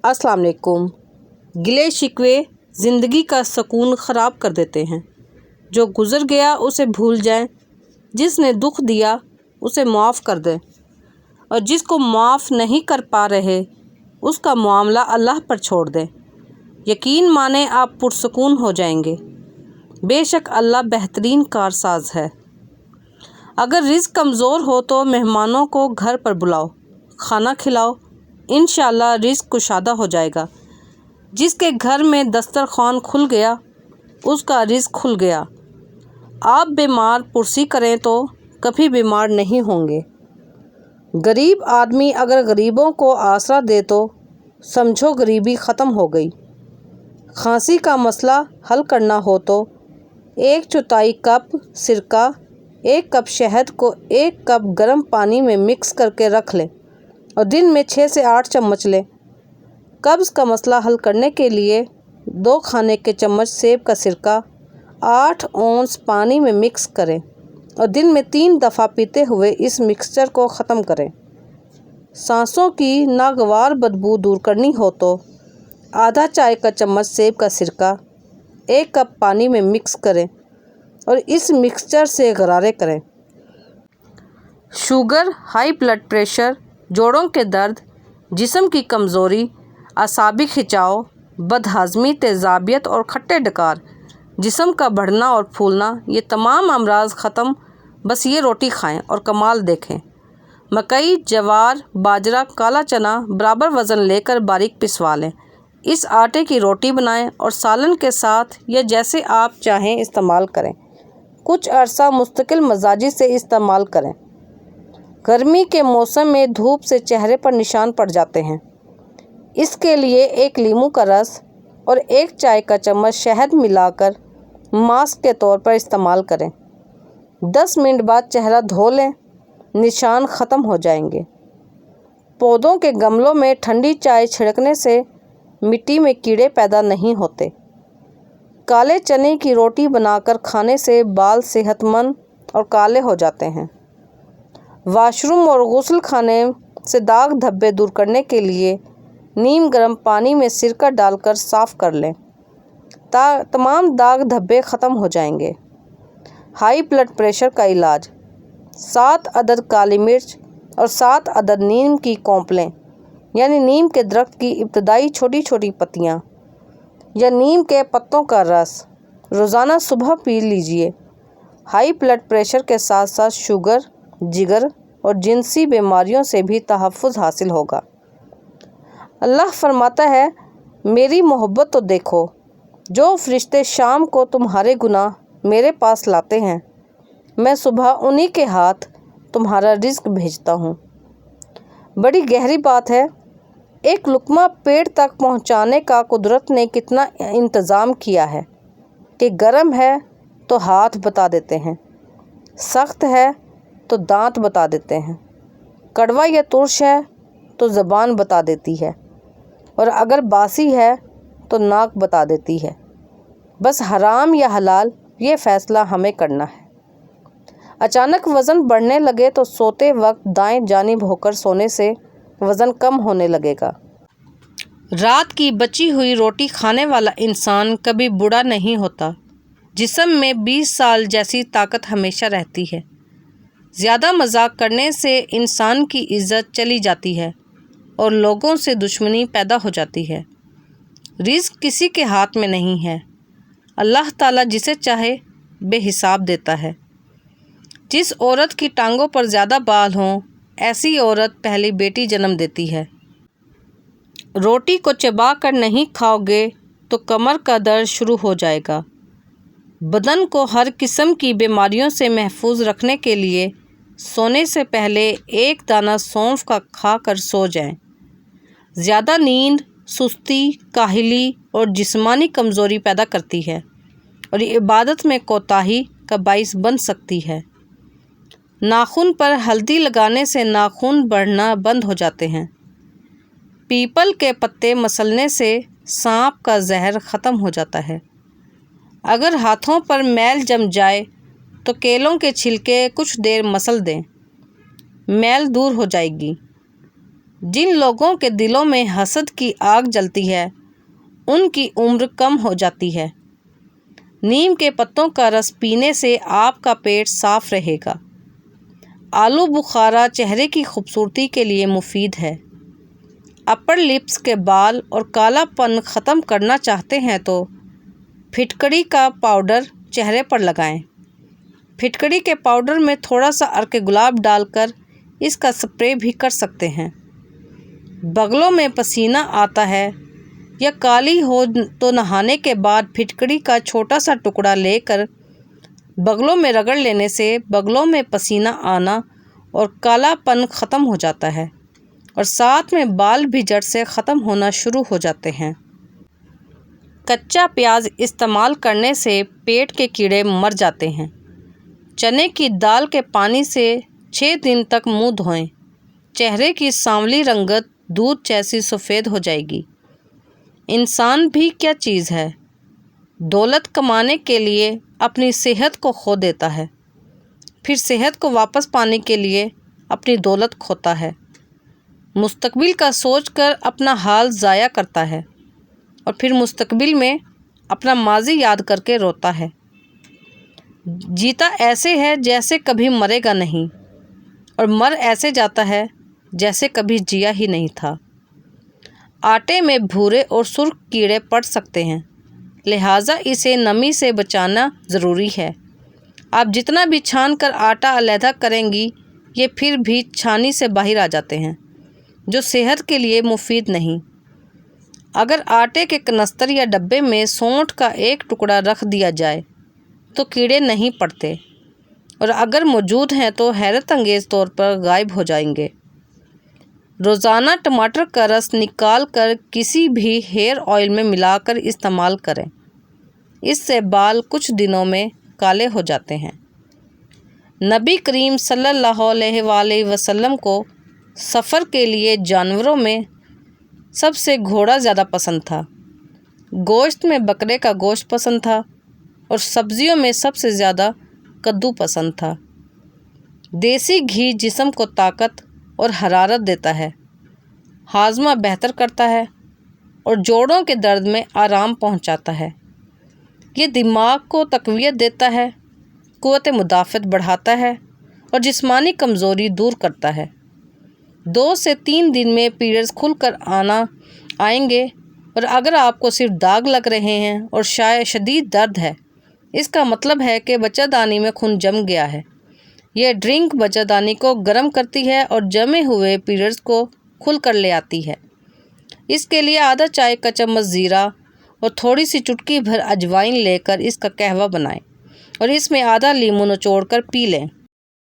السلام علیکم۔ گلے شکوے زندگی کا سکون خراب کر دیتے ہیں۔ جو گزر گیا اسے بھول جائیں، جس نے دکھ دیا اسے معاف کر دیں، اور جس کو معاف نہیں کر پا رہے اس کا معاملہ اللہ پر چھوڑ دیں۔ یقین مانیں آپ پرسکون ہو جائیں گے۔ بے شک اللہ بہترین کارساز ہے۔ اگر رزق کمزور ہو تو مہمانوں کو گھر پر بلاؤ، کھانا کھلاؤ، انشاءاللہ رزق کشادہ ہو جائے گا۔ جس کے گھر میں دسترخوان کھل گیا اس کا رزق کھل گیا۔ آپ بیمار پرسی کریں تو کبھی بیمار نہیں ہوں گے۔ غریب آدمی اگر غریبوں کو آسرا دے تو سمجھو غریبی ختم ہو گئی۔ کھانسی کا مسئلہ حل کرنا ہو تو 1/4 کپ سرکہ 1 کپ شہد کو 1 کپ گرم پانی میں مکس کر کے رکھ لیں اور دن میں 6 سے 8 چمچ لیں۔ قبض کا مسئلہ حل کرنے کے لیے 2 کھانے کے چمچ سیب کا سرکہ 8 اونس پانی میں مکس کریں اور دن میں 3 دفعہ پیتے ہوئے اس مکسچر کو ختم کریں۔ سانسوں کی ناگوار بدبو دور کرنی ہو تو آدھا چائے کا چمچ سیب کا سرکہ 1 کپ پانی میں مکس کریں اور اس مکسچر سے غرارے کریں۔ شوگر، ہائی بلڈ پریشر، جوڑوں کے درد، جسم کی کمزوری، اعصابی کھنچاؤ، بدہضمی، تیزابیت اور کھٹے ڈکار، جسم کا بڑھنا اور پھولنا، یہ تمام امراض ختم۔ بس یہ روٹی کھائیں اور کمال دیکھیں۔ مکئی، جوار، باجرہ، کالا چنا برابر وزن لے کر باریک پسوا لیں۔ اس آٹے کی روٹی بنائیں اور سالن کے ساتھ یا جیسے آپ چاہیں استعمال کریں۔ کچھ عرصہ مستقل مزاجی سے استعمال کریں۔ گرمی کے موسم میں دھوپ سے چہرے پر نشان پڑ جاتے ہیں۔ اس کے لیے 1 لیموں کا رس اور 1 چائے کا چمچ شہد ملا کر ماسک کے طور پر استعمال کریں۔ 10 منٹ بعد چہرہ دھو لیں، نشان ختم ہو جائیں گے۔ پودوں کے گملوں میں ٹھنڈی چائے چھڑکنے سے مٹی میں کیڑے پیدا نہیں ہوتے۔ کالے چنے کی روٹی بنا کر کھانے سے بال صحت مند اور کالے ہو جاتے ہیں۔ واش روم اور غسل خانے سے داغ دھبے دور کرنے کے لیے نیم گرم پانی میں سرکہ ڈال کر صاف کر لیں۔ تمام داغ دھبے ختم ہو جائیں گے۔ ہائی بلڈ پریشر کا علاج: 7 عدد کالی مرچ اور 7 عدد نیم کی کونپلیں یعنی نیم کے درخت کی ابتدائی چھوٹی چھوٹی پتیاں یا نیم کے پتوں کا رس روزانہ صبح پی لیجیے۔ ہائی بلڈ پریشر کے ساتھ ساتھ شوگر، جگر اور جنسی بیماریوں سے بھی تحفظ حاصل ہوگا۔ اللہ فرماتا ہے، میری محبت تو دیکھو، جو فرشتے شام کو تمہارے گناہ میرے پاس لاتے ہیں، میں صبح انہی کے ہاتھ تمہارا رزق بھیجتا ہوں۔ بڑی گہری بات ہے۔ ایک لقمہ پیٹ تک پہنچانے کا قدرت نے کتنا انتظام کیا ہے کہ گرم ہے تو ہاتھ بتا دیتے ہیں، سخت ہے تو دانت بتا دیتے ہیں، کڑوا یا ترش ہے تو زبان بتا دیتی ہے، اور اگر باسی ہے تو ناک بتا دیتی ہے۔ بس حرام یا حلال یہ فیصلہ ہمیں کرنا ہے۔ اچانک وزن بڑھنے لگے تو سوتے وقت دائیں جانب ہو کر سونے سے وزن کم ہونے لگے گا۔ رات کی بچی ہوئی روٹی کھانے والا انسان کبھی بوڑھا نہیں ہوتا۔ جسم میں 20 سال جیسی طاقت ہمیشہ رہتی ہے۔ زیادہ مذاق کرنے سے انسان کی عزت چلی جاتی ہے اور لوگوں سے دشمنی پیدا ہو جاتی ہے۔ رزق کسی کے ہاتھ میں نہیں ہے۔ اللہ تعالیٰ جسے چاہے بے حساب دیتا ہے۔ جس عورت کی ٹانگوں پر زیادہ بال ہوں ایسی عورت پہلی بیٹی جنم دیتی ہے۔ روٹی کو چبا کر نہیں کھاؤ گے تو کمر کا درد شروع ہو جائے گا۔ بدن کو ہر قسم کی بیماریوں سے محفوظ رکھنے کے لیے سونے سے پہلے 1 دانہ سونف کا کھا کر سو جائیں۔ زیادہ نیند سستی، کاہلی اور جسمانی کمزوری پیدا کرتی ہے اور یہ عبادت میں کوتاہی کا باعث بن سکتی ہے۔ ناخن پر ہلدی لگانے سے ناخن بڑھنا بند ہو جاتے ہیں۔ پیپل کے پتے مسلنے سے سانپ کا زہر ختم ہو جاتا ہے۔ اگر ہاتھوں پر میل جم جائے تو کیلوں کے چھلکے کچھ دیر مسل دیں، میل دور ہو جائے گی۔ جن لوگوں کے دلوں میں حسد کی آگ جلتی ہے ان کی عمر کم ہو جاتی ہے۔ نیم کے پتوں کا رس پینے سے آپ کا پیٹ صاف رہے گا۔ آلو بخارا چہرے کی خوبصورتی کے لیے مفید ہے۔ اپر لپس کے بال اور کالا پن ختم کرنا چاہتے ہیں تو پھٹکڑی کا پاؤڈر چہرے پر لگائیں۔ پھٹکڑی کے پاؤڈر میں تھوڑا سا عرق گلاب ڈال کر اس کا سپرے بھی کر سکتے ہیں۔ بغلوں میں پسینہ آتا ہے یا کالی ہو تو نہانے کے بعد پھٹکڑی کا چھوٹا سا ٹکڑا لے کر بغلوں میں رگڑ لینے سے بغلوں میں پسینہ آنا اور کالا پن ختم ہو جاتا ہے اور ساتھ میں بال بھی جڑ سے ختم ہونا شروع ہو جاتے ہیں۔ کچا پیاز استعمال کرنے سے پیٹ کے کیڑے مر جاتے ہیں۔ چنے کی دال کے پانی سے 6 دن تک منہ دھوئیں۔ چہرے کی سانولی رنگت دودھ جیسی سفید ہو جائے گی۔ انسان بھی کیا چیز ہے، دولت کمانے کے لیے اپنی صحت کو کھو دیتا ہے، پھر صحت کو واپس پانے کے لیے اپنی دولت کھوتا ہے، مستقبل کا سوچ کر اپنا حال ضائع کرتا ہے اور پھر مستقبل میں اپنا ماضی یاد کر کے روتا ہے۔ جیتا ایسے ہے جیسے کبھی مرے گا نہیں اور مر ایسے جاتا ہے جیسے کبھی جیا ہی نہیں تھا۔ آٹے میں بھورے اور سرخ کیڑے پڑ سکتے ہیں، لہٰذا اسے نمی سے بچانا ضروری ہے۔ آپ جتنا بھی چھان کر آٹا علیحدہ کریں گی یہ پھر بھی چھانی سے باہر آ جاتے ہیں، جو صحت کے لیے مفید نہیں۔ اگر آٹے کے کنستر یا ڈبے میں سونٹھ کا ایک ٹکڑا رکھ دیا جائے تو کیڑے نہیں پڑتے اور اگر موجود ہیں تو حیرت انگیز طور پر غائب ہو جائیں گے۔ روزانہ ٹماٹر کا رس نکال کر کسی بھی ہیئر آئل میں ملا کر استعمال کریں، اس سے بال کچھ دنوں میں کالے ہو جاتے ہیں۔ نبی کریم صلی اللہ علیہ وآلہ وسلم کو سفر کے لیے جانوروں میں سب سے گھوڑا زیادہ پسند تھا، گوشت میں بکرے کا گوشت پسند تھا اور سبزیوں میں سب سے زیادہ کدو پسند تھا۔ دیسی گھی جسم کو طاقت اور حرارت دیتا ہے، ہاضمہ بہتر کرتا ہے اور جوڑوں کے درد میں آرام پہنچاتا ہے۔ یہ دماغ کو تقویت دیتا ہے، قوت مدافعت بڑھاتا ہے اور جسمانی کمزوری دور کرتا ہے۔ 2 سے 3 دن میں پیریڈز کھل کر آئیں گے اور اگر آپ کو صرف داغ لگ رہے ہیں اور شاید شدید درد ہے، اس کا مطلب ہے کہ بچہ دانی میں خون جم گیا ہے۔ یہ ڈرنک بچہ دانی کو گرم کرتی ہے اور جمے ہوئے پیریڈز کو کھل کر لے آتی ہے۔ اس کے لیے آدھا چائے کا چمچ زیرہ اور تھوڑی سی چٹکی بھر اجوائن لے کر اس کا قہوہ بنائیں اور اس میں آدھا لیموں نچوڑ کر پی لیں۔